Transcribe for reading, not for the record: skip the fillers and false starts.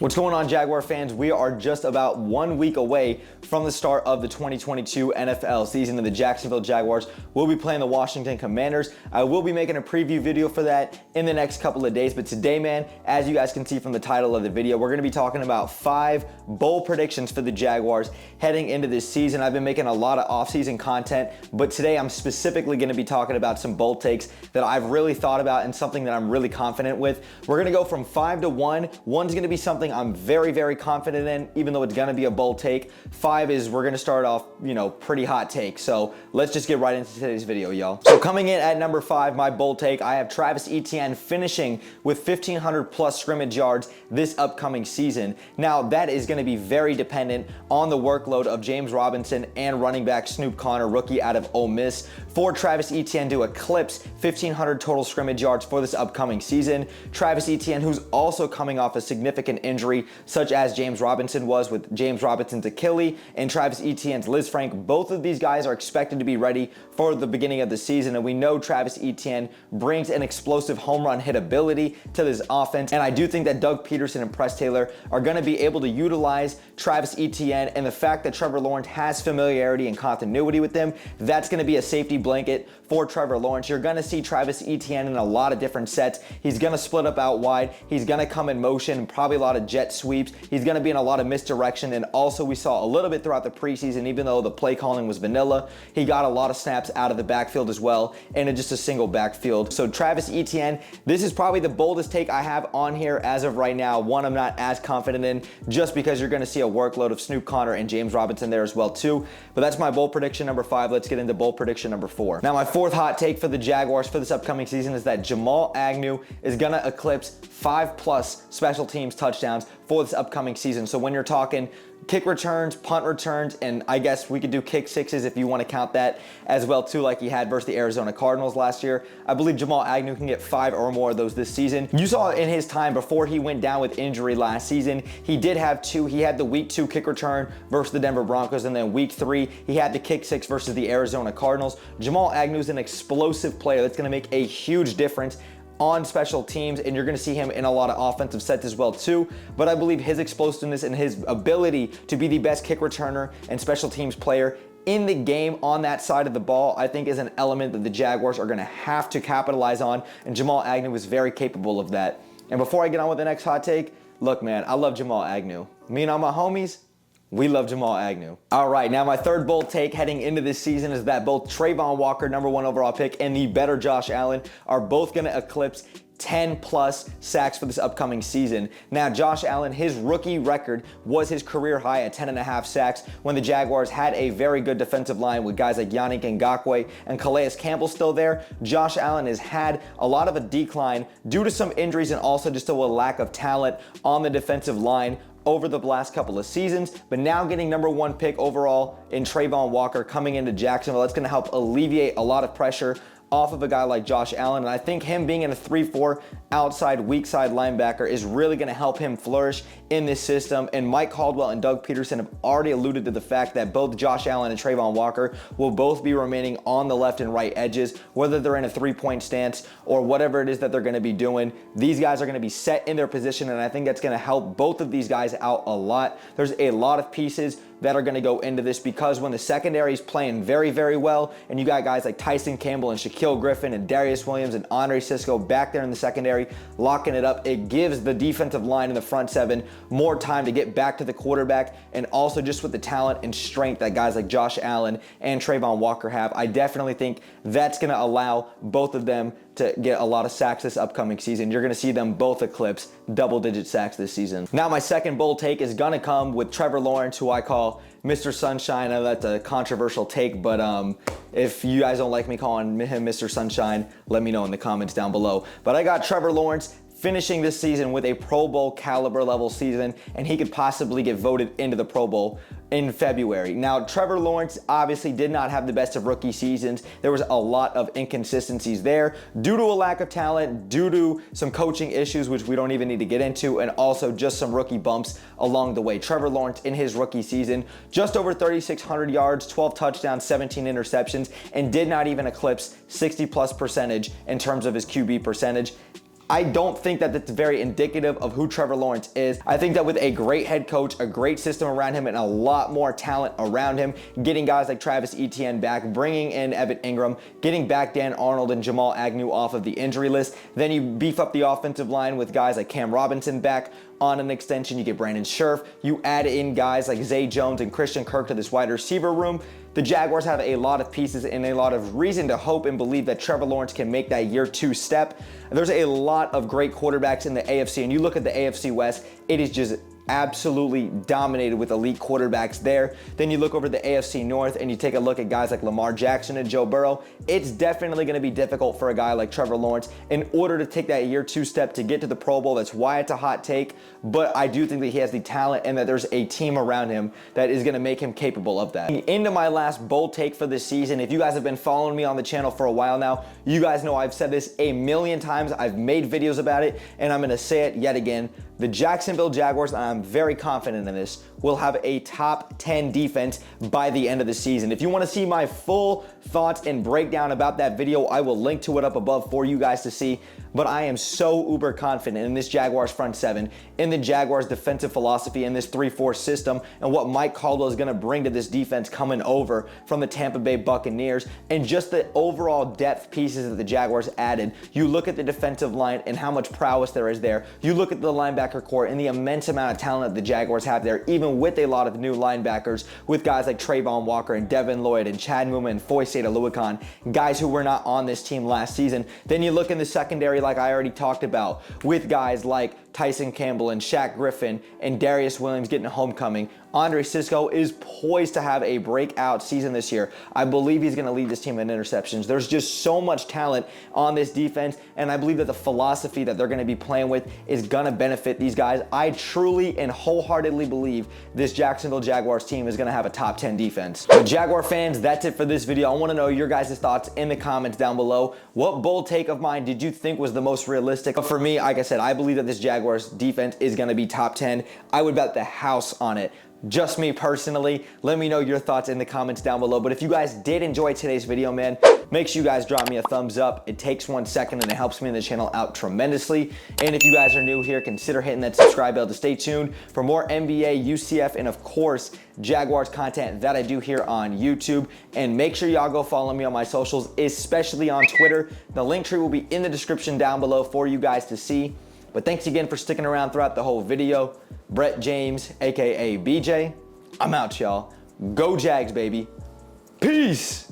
What's going on, Jaguar fans? We are just about 1 week away from the start of the 2022 NFL season, and the Jacksonville Jaguars will be playing the Washington Commanders. I will be making a preview video for that in the next couple of days, but today, man, as you guys can see from the title of the video, we're going to be talking about 5 bold predictions for the Jaguars heading into this season. I've been making a lot of offseason content, but today I'm specifically going to be talking about some bold takes that I've really thought about and something that I'm really confident with. We're going to go from 5 to 1. One's going to be something I'm very, very confident in, even though it's gonna be a bold take. 5 is we're gonna start off, pretty hot take. So let's just get right into today's video, y'all. So coming in at number 5, my bold take, I have Travis Etienne finishing with 1,500 plus scrimmage yards this upcoming season. Now that is gonna be very dependent on the workload of James Robinson and running back Snoop Conner, rookie out of Ole Miss. For Travis Etienne to eclipse 1,500 total scrimmage yards for this upcoming season, Travis Etienne, who's also coming off a significant injury, such as James Robinson was with James Robinson's Achilles and Travis Etienne's Liz Frank. Both of these guys are expected to be ready for the beginning of the season, and we know Travis Etienne brings an explosive home run hit ability to this offense, and I do think that Doug Peterson and Press Taylor are going to be able to utilize Travis Etienne, and the fact that Trevor Lawrence has familiarity and continuity with them, that's going to be a safety blanket for Trevor Lawrence. You're going to see Travis Etienne in a lot of different sets. He's going to split up out wide. He's going to come in motion, probably a lot of jet sweeps. He's going to be in a lot of misdirection, and also we saw a little bit throughout the preseason, even though the play calling was vanilla, he got a lot of snaps out of the backfield as well, and in just a single backfield. So Travis Etienne, this is probably the boldest take I have on here as of right now. One I'm not as confident in, just because you're going to see a workload of Snoop Conner and James Robinson there as well too. But that's my bold prediction number 5. Let's get into bold prediction number 4. Now my 4th hot take for the Jaguars for this upcoming season is that Jamal Agnew is going to eclipse 5+ special teams touchdowns for this upcoming season. So when you're talking kick returns, punt returns, and I guess we could do kick sixes if you want to count that as well too, like he had versus the Arizona Cardinals last year. I believe Jamal Agnew can get 5 or more of those this season. You saw in his time before he went down with injury last season, he did have 2. He had the week 2 kick return versus the Denver Broncos, and then week 3, he had the kick 6 versus the Arizona Cardinals. Jamal Agnew is an explosive player that's going to make a huge difference on special teams, and you're going to see him in a lot of offensive sets as well too. But I believe his explosiveness and his ability to be the best kick returner and special teams player in the game on that side of the ball, I think is an element that the Jaguars are going to have to capitalize on, and Jamal Agnew is very capable of that. And before I get on with the next hot take, look, man, I love Jamal Agnew. Me and all my homies, we love Jamal Agnew. All right, now my 3rd bold take heading into this season is that both Trayvon Walker, number 1 overall pick, and the better Josh Allen are both going to eclipse 10+ sacks for this upcoming season. Now, Josh Allen, his rookie record was his career high at 10.5 sacks when the Jaguars had a very good defensive line with guys like Yannick Ngakoue and Calais Campbell still there. Josh Allen has had a lot of a decline due to some injuries and also just a lack of talent on the defensive line over the last couple of seasons, but now getting number 1 pick overall in Trayvon Walker coming into Jacksonville, that's going to help alleviate a lot of pressure off of a guy like Josh Allen, and I think him being in a 3-4 outside weak side linebacker is really going to help him flourish in this system. And Mike Caldwell and Doug Peterson have already alluded to the fact that both Josh Allen and Trayvon Walker will both be remaining on the left and right edges, whether they're in a 3-point stance or whatever it is that they're going to be doing. These guys are going to be set in their position, and I think that's going to help both of these guys out a lot. There's a lot of pieces that are going to go into this, because when the secondary is playing very, very well, and you got guys like Tyson Campbell and Shaquille Griffin and Darius Williams and Andre Sisco back there in the secondary locking it up, it gives the defensive line in the front 7 more time to get back to the quarterback. And also just with the talent and strength that guys like Josh Allen and Trayvon Walker have, I definitely think that's going to allow both of them to get a lot of sacks this upcoming season. You're going to see them both eclipse double-digit sacks this season. Now my 2nd bold take is going to come with Trevor Lawrence, who I call Mr. Sunshine. I know that's a controversial take, but if you guys don't like me calling him Mr. Sunshine, let me know in the comments down below. But I got Trevor Lawrence finishing this season with a Pro Bowl caliber level season, and he could possibly get voted into the Pro Bowl in February. Now, Trevor Lawrence obviously did not have the best of rookie seasons. There was a lot of inconsistencies there due to a lack of talent, due to some coaching issues, which we don't even need to get into, and also just some rookie bumps along the way. Trevor Lawrence in his rookie season, just over 3,600 yards, 12 touchdowns, 17 interceptions, and did not even eclipse 60+ percentage in terms of his QB percentage. I don't think that that's very indicative of who Trevor Lawrence is. I think that with a great head coach, a great system around him, and a lot more talent around him, getting guys like Travis Etienne back, bringing in Evan Ingram, getting back Dan Arnold and Jamal Agnew off of the injury list, then you beef up the offensive line with guys like Cam Robinson back on an extension, you get Brandon Scherf, you add in guys like Zay Jones and Christian Kirk to this wide receiver room. The Jaguars have a lot of pieces and a lot of reason to hope and believe that Trevor Lawrence can make that year 2 step. There's a lot of great quarterbacks in the AFC, and you look at the AFC West, it is just absolutely dominated with elite quarterbacks there. Then you look over the AFC North and you take a look at guys like Lamar Jackson and Joe Burrow. It's definitely going to be difficult for a guy like Trevor Lawrence in order to take that year 2 step to get to the Pro Bowl. That's why it's a hot take, but I do think that he has the talent and that there's a team around him that is going to make him capable of that. Into my last bold take for this season. If you guys have been following me on the channel for a while now, you guys know I've said this a million times. I've made videos about it, and I'm going to say it yet again. The Jacksonville Jaguars, and I'm very confident in this, will have a top 10 defense by the end of the season. If you want to see my full thoughts and breakdown about that video, I will link to it up above for you guys to see. But I am so uber confident in this Jaguars front seven, in the Jaguars defensive philosophy, in this 3-4 system, and what Mike Caldwell is going to bring to this defense coming over from the Tampa Bay Buccaneers, and just the overall depth pieces that the Jaguars added. You look at the defensive line and how much prowess there is there. You look at the linebacker core and the immense amount of talent that the Jaguars have there, even with a lot of new linebackers, with guys like Trayvon Walker and Devin Lloyd and Chad Muma and Foyesade Oluokun, guys who were not on this team last season. Then you look in the secondary, like I already talked about, with guys like Tyson Campbell and Shaq Griffin and Darius Williams getting a homecoming. Andre Sisco is poised to have a breakout season this year. I believe he's going to lead this team in interceptions. There's just so much talent on this defense, and I believe that the philosophy that they're going to be playing with is going to benefit these guys. I truly and wholeheartedly believe this Jacksonville Jaguars team is going to have a top 10 defense. So Jaguar fans, that's it for this video. I want to know your guys' thoughts in the comments down below. What bold take of mine did you think was the most realistic? But for me, like I said, I believe that this Jaguars defense is going to be top 10. I would bet the house on it. Just me personally. Let me know your thoughts in the comments down below. But if you guys did enjoy today's video, man, make sure you guys drop me a thumbs up. It takes 1 second and it helps me in the channel out tremendously. And if you guys are new here, consider hitting that subscribe bell to stay tuned for more NBA, UCF, and of course, Jaguars content that I do here on YouTube. And make sure y'all go follow me on my socials, especially on Twitter. The link tree will be in the description down below for you guys to see. But thanks again for sticking around throughout the whole video. Brett James, aka BJ, I'm out, y'all. Go Jags, baby. Peace.